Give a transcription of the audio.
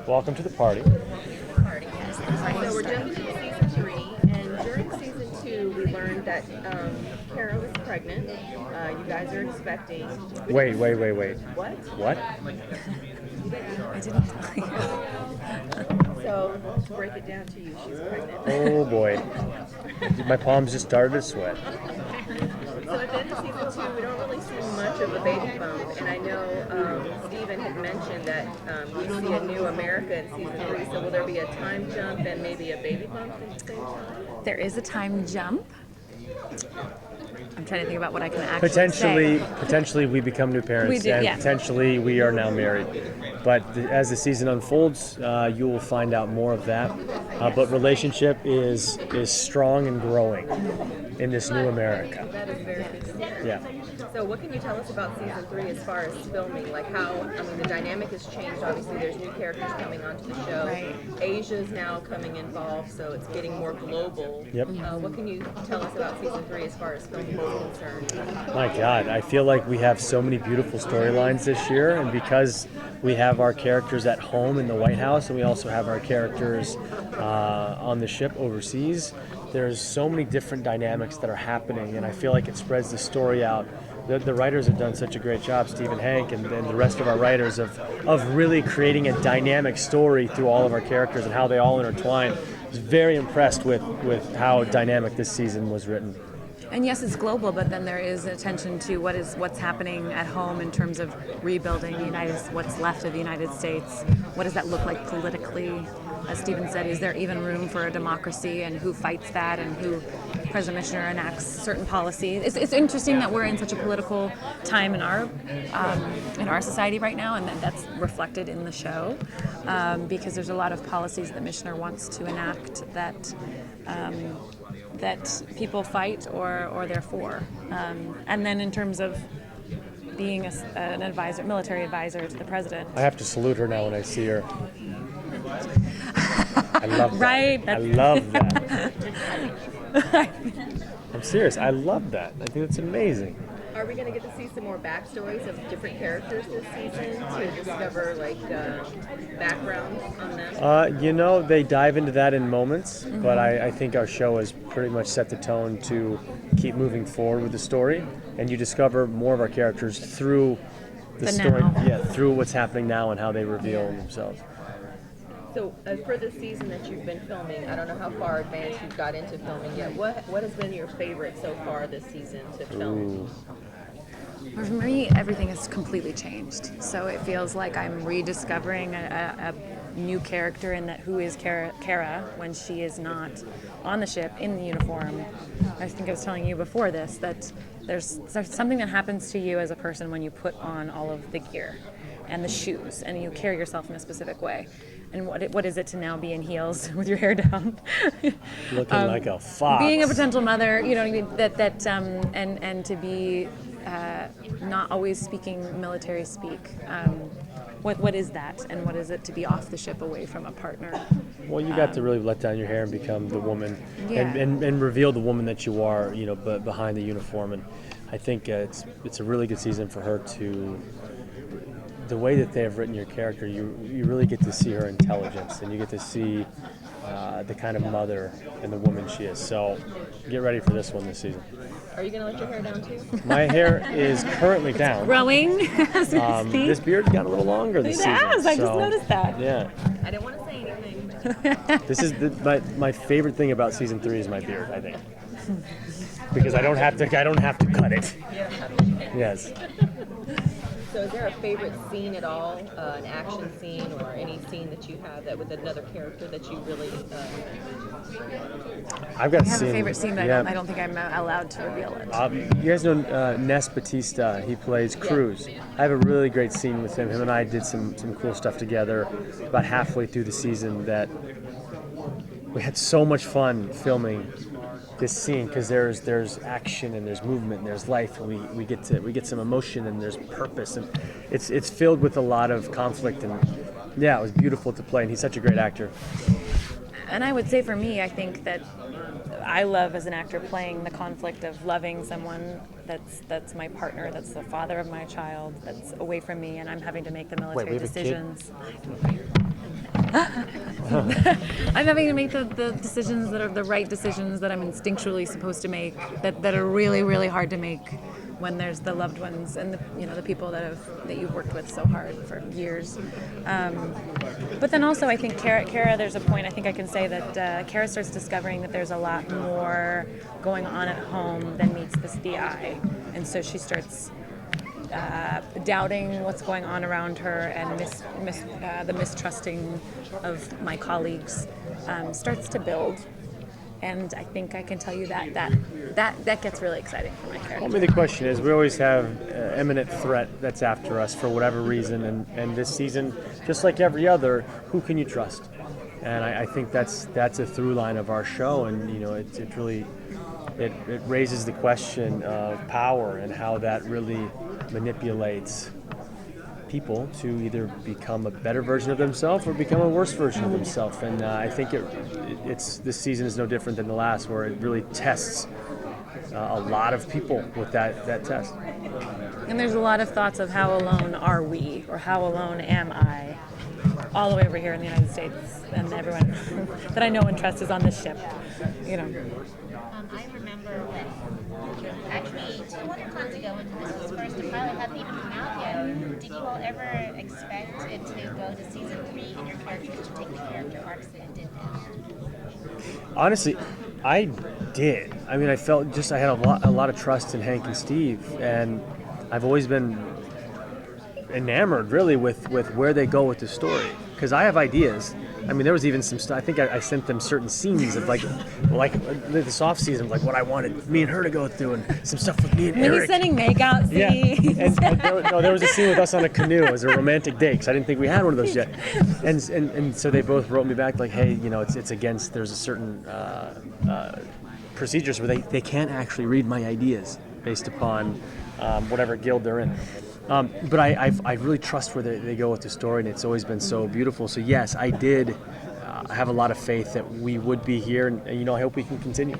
Welcome to the party. So we're jumping into season 3, and during season 2, we learned that Kara was pregnant. You guys are expecting. Wait. What? What? I didn't tell you. So to break it down to you, she's pregnant. Oh boy. My palms just started to sweat. So at the end of season 2, we don't really see much of a baby bump, and I know Steven had mentioned that we see a new America in season 3. So will there be a time jump and maybe a baby bump at the same time? There is a time jump. I'm trying to think about what I can actually say. Potentially we become new parents, We do, and yeah. potentially we are now married. But as the season unfolds, you will find out more of that. But relationship is strong and growing in this new America. That is very good to hear. Yeah. So what can you tell us about season 3 as far as filming? Like the dynamic has changed. Obviously, there's new characters coming onto the show. Right. Asia's now coming involved, so it's getting more global. Yep. What can you tell us about season 3 as far as filming is concerned? My God, I feel like we have so many beautiful storylines this year, and because we have our characters at home in the White House, and we also have our characters on the ship overseas, there's so many different dynamics that are happening, and I feel like it spreads the story out. The writers have done such a great job, Steve and Hank, and the rest of our writers, of really creating a dynamic story through all of our characters and how they all intertwine. I was very impressed with how dynamic this season was written. And yes, it's global, but then there is attention to what's happening at home in terms of rebuilding what's left of the United States. What does that look like politically? As Stephen said, is there even room for a democracy, and who fights that, and who President Michener enacts certain policies? It's interesting that we're in such a political time in our society right now, and that's reflected in the show, because there's a lot of policies that Michener wants to enact that people fight or they're for. And then in terms of being an advisor, military advisor to the president. I have to salute her now when I see her. I love that. Right? I love that. I'm serious. I love that. I think that's amazing. Are we going to get to see some more backstories of different characters this season to discover backgrounds on them? They dive into that in moments, but I think our show has pretty much set the tone to keep moving forward with the story, and you discover more of our characters through the story, now. through what's happening now and how they reveal themselves. So for the season that you've been filming, I don't know how far advanced you've got into filming yet. What has been your favorite so far this season to film? For me, everything has completely changed. So it feels like I'm rediscovering a new character in that who is Kara when she is not on the ship in the uniform. I think I was telling you before this that there's something that happens to you as a person when you put on all of the gear and the shoes and you carry yourself in a specific way. And what is it to now be in heels with your hair down? Looking like a fox. Being a potential mother, you know what I mean, and to be not always speaking military speak. What is that, and what is it to be off the ship away from a partner? Well, you got to really let down your hair and become the woman, Yeah. and reveal the woman that you are, but behind the uniform. And I think it's a really good season for her to. The way that they have written your character, you really get to see her intelligence, and you get to see the kind of mother and the woman she is. So get ready for this one this season. Are you going to let your hair down too? My hair is currently down. Growing as we speak. This beard got a little longer this season. It has. I just so, noticed that. Yeah. I didn't want to say anything. This is my favorite thing about season 3 is my beard, I think, because I don't have to cut it. Yes. So is there a favorite scene at all, an action scene or any scene that you have that with another character that you really... I've got I have a favorite scene, but I don't think I'm allowed to reveal it. You guys know Ness Batista. He plays Cruz. I have a really great scene with him. Him and I did some cool stuff together about halfway through the season that we had so much fun filming this scene because there's action and there's movement and there's life, and we get some emotion and there's purpose, and it's filled with a lot of conflict, and yeah, it was beautiful to play, and he's such a great actor. And I would say for me, I think that I love as an actor playing the conflict of loving someone that's my partner, that's the father of my child, that's away from me, and I'm having to make the military we have a kid? decisions. I'm having to make the decisions that are the right decisions that I'm instinctually supposed to make, that are really, really hard to make when there's the loved ones and the people that you've worked with so hard for years. But then also I think Kara, there's a point I think I can say that Kara starts discovering that there's a lot more going on at home than meets the eye, and so she starts doubting what's going on around her, and the mistrusting of my colleagues starts to build. And I think I can tell you that gets really exciting for my character. Well, I mean, the question is, we always have imminent threat that's after us for whatever reason, and this season, just like every other, who can you trust? And I think that's a through line of our show, and it really raises the question of power and how that really manipulates people to either become a better version of themselves or become a worse version of themselves. And I think this season is no different than the last, where it really tests a lot of people with that test. And there's a lot of thoughts of how alone are we, or how alone am I, all the way over here in the United States, and everyone that I know and trust is on this ship. I remember when, actually 200 times ago when this was first, the pilot hadn't even come out yet. Did you all ever expect it to go to season 3 and your characters to take the character arcs that it did then? Honestly, I did. I mean, I had a lot of trust in Hank and Steve, and I've always been enamored really with where they go with the story, because I have ideas. I mean, there was even some stuff. I think I sent them certain scenes of like this off season, like what I wanted me and her to go through, and some stuff with me and Maybe Eric. sending makeout scenes. Yeah, and there was a scene with us on a canoe as a romantic date, because I didn't think we had one of those yet. And so they both wrote me back like, hey, it's against. There's a certain procedures where they can't actually read my ideas based upon whatever guild they're in. But I really trust where they go with the story, and it's always been so beautiful. So yes, I did have a lot of faith that we would be here, and I hope we can continue.